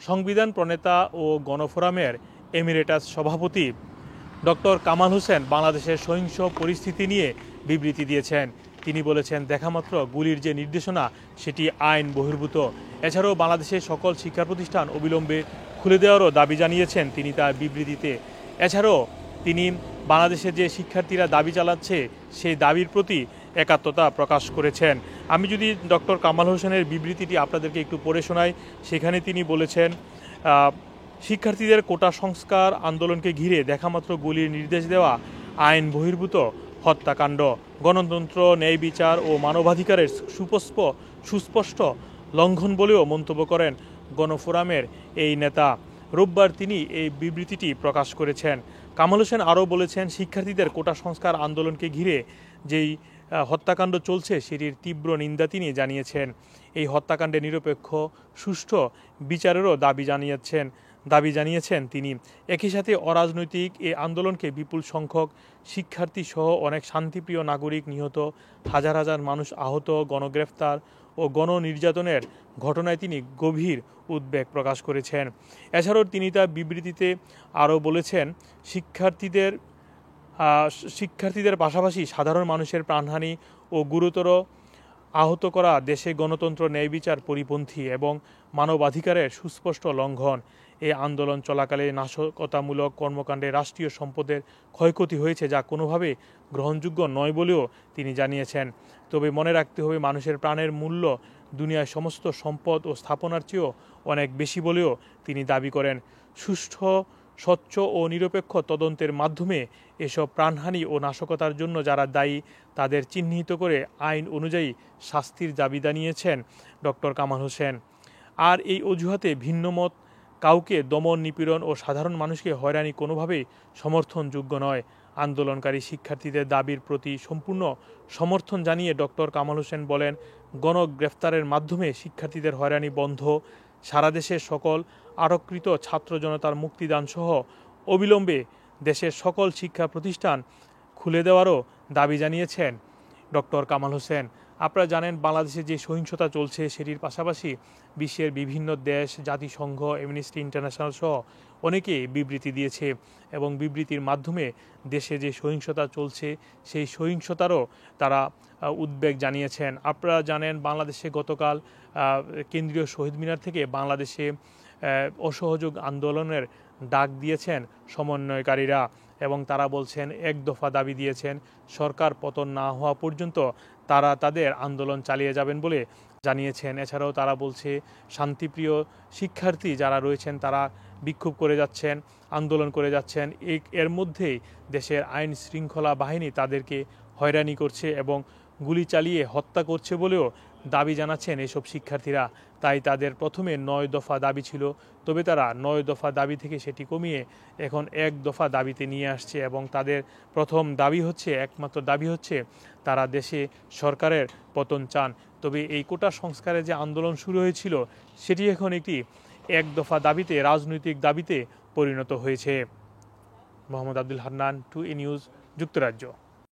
সংবিধান প্রণেতা ও গণফোরামের এমিরেটাস সভাপতি ডক্টর কামাল হোসেন বাংলাদেশের সহিংস পরিস্থিতি নিয়ে বিবৃতি দিয়েছেন। তিনি বলেছেন, দেখামাত্র গুলির যে নির্দেশনা সেটি আইন বহির্ভূত। এছাড়াও বাংলাদেশের সকল শিক্ষা প্রতিষ্ঠান অবিলম্বে খুলে দেওয়ারও দাবি জানিয়েছেন তিনি তার বিবৃতিতে। এছাড়াও তিনি বাংলাদেশের যে শিক্ষার্থীরা দাবি চালাচ্ছে সেই দাবির প্রতি একাত্মতা প্রকাশ করেছেন। আমি যদি ডক্টর কামাল হোসেনের বিবৃতিটি আপনাদেরকে একটু পড়ে শোনাই, সেখানে তিনি বলেছেন, শিক্ষার্থীদের কোটা সংস্কার আন্দোলনকে ঘিরে দেখামাত্র গুলির নির্দেশ দেওয়া আইন বহির্ভূত হত্যাকাণ্ড, গণতন্ত্র, ন্যায় বিচার ও মানবাধিকারের সুস্পষ্ট লঙ্ঘন বলেও মন্তব্য করেন গণফোরামের এই নেতা। রোববার তিনি এই বিবৃতিটি প্রকাশ করেছেন। কামাল হোসেন আরও বলেছেন, শিক্ষার্থীদের কোটা সংস্কার আন্দোলনকে ঘিরে যেই হত্যাকাণ্ড চলছে সেটির তীব্র নিন্দা তিনি জানিয়েছেন। এই হত্যাকাণ্ডে নিরপেক্ষ সুষ্ঠু বিচারেরও দাবি জানিয়েছেন তিনি। একই সাথে অরাজনৈতিক এই আন্দোলনকে বিপুল সংখ্যক শিক্ষার্থী সহ অনেক শান্তিপ্রিয় নাগরিক নিহত, হাজার হাজার মানুষ আহত, গণগ্রেফতার ও গণনির্যাতনের ঘটনায় তিনি গভীর উদ্বেগ প্রকাশ করেছেন। এছাড়াও তিনি তার বিবৃতিতে আরও বলেছেন, শিক্ষার্থীদের পাশাপাশি সাধারণ মানুষের প্রাণহানি ও গুরুতর আহত করা দেশে গণতন্ত্র, ন্যায় বিচার পরিপন্থী এবং মানবাধিকারের সুস্পষ্ট লঙ্ঘন। এই আন্দোলন চলাকালে নাশকতামূলক কর্মকাণ্ডে রাষ্ট্রীয় সম্পদের ক্ষয়ক্ষতি হয়েছে, যা কোনোভাবে গ্রহণযোগ্য নয় বলেও তিনি জানিয়েছেন। তবে মনে রাখতে হবে, মানুষের প্রাণের মূল্য দুনিয়ার সমস্ত সম্পদ ও স্থাপনার চেয়েও অনেক বেশি বলেও তিনি দাবি করেন। সুষ্ঠু, স্বচ্ছ ও নিরপেক্ষ তদন্তের মাধ্যমে এসব প্রাণহানি ও নাশকতার জন্য যারা দায়ী তাদের চিহ্নিত করে আইন অনুযায়ী শাস্তির দাবি জানিয়েছেন ডক্টর কামাল হোসেন। আর এই অজুহাতে ভিন্নমত কাউকে দমন, নিপীড়ন ও সাধারণ মানুষকে হয়রানি কোনোভাবেই সমর্থনযোগ্য নয়। আন্দোলনকারী শিক্ষার্থীদের দাবির প্রতি সম্পূর্ণ সমর্থন জানিয়ে ডক্টর কামাল হোসেন বলেন, গণগ্রেফতারের মাধ্যমে শিক্ষার্থীদের হয়রানি বন্ধ, সারা দেশের সকল আটককৃত ছাত্র জনতার মুক্তিদান সহ অবিলম্বে দেশের সকল শিক্ষা প্রতিষ্ঠান খুলে দেওয়ারও দাবি জানিয়েছেন ডক্টর কামাল হোসেন। আপনারা জানেন, বাংলাদেশে যে সহিংসতা চলছে সেটির পাশাপাশি বিশ্বের বিভিন্ন দেশ, জাতিসংঘ, অ্যামনেস্টি ইন্টারন্যাশনাল সহ অনেকেই বিবৃতি দিয়েছে এবং বিবৃতির মাধ্যমে দেশে যে সহিংসতা চলছে সেই সহিংসতারও তারা উদ্বেগ জানিয়েছেন। আপনারা জানেন, বাংলাদেশে গতকাল কেন্দ্রীয় শহীদ মিনার থেকে বাংলাদেশে অসহযোগ আন্দোলনের ডাক দিয়েছেন সমন্বয়কারীরা এবং তারা বলছেন, এক দফা দাবি দিয়েছেন, সরকার পতন না হওয়া পর্যন্ত তারা তাদের আন্দোলন চালিয়ে যাবেন বলে জানিয়েছেন। এছাড়াও তারা বলছে, শান্তিপ্রিয় শিক্ষার্থী যারা রয়েছেন তারা বিক্ষোভ করে যাচ্ছেন, আন্দোলন করে যাচ্ছেন, এর মধ্যেই দেশের আইন শৃঙ্খলা বাহিনী তাদেরকে হয়রানি করছে এবং গুলি চালিয়ে হত্যা করছে বলেও দাবি জানাচ্ছেন এসব শিক্ষার্থীরা। তাই তাদের প্রথমে 9 দফা দাবি ছিল, তবে তারা 9 দফা দাবি থেকে সেটি কমিয়ে এখন 1 দফা দাবিতে নিয়ে আসছে এবং তাদের প্রথম দাবি হচ্ছে, একমাত্র দাবি হচ্ছে, তারা দেশে সরকারের পতন চান। তবে এই কোটা সংস্কারের যে আন্দোলন শুরু হয়েছিল সেটি এখন একটি 1 দফা দাবিতে, রাজনৈতিক দাবিতে পরিণত হয়েছে। মোহাম্মদ আব্দুল হান্নান, 2A নিউজ, যুক্তরাজ্য।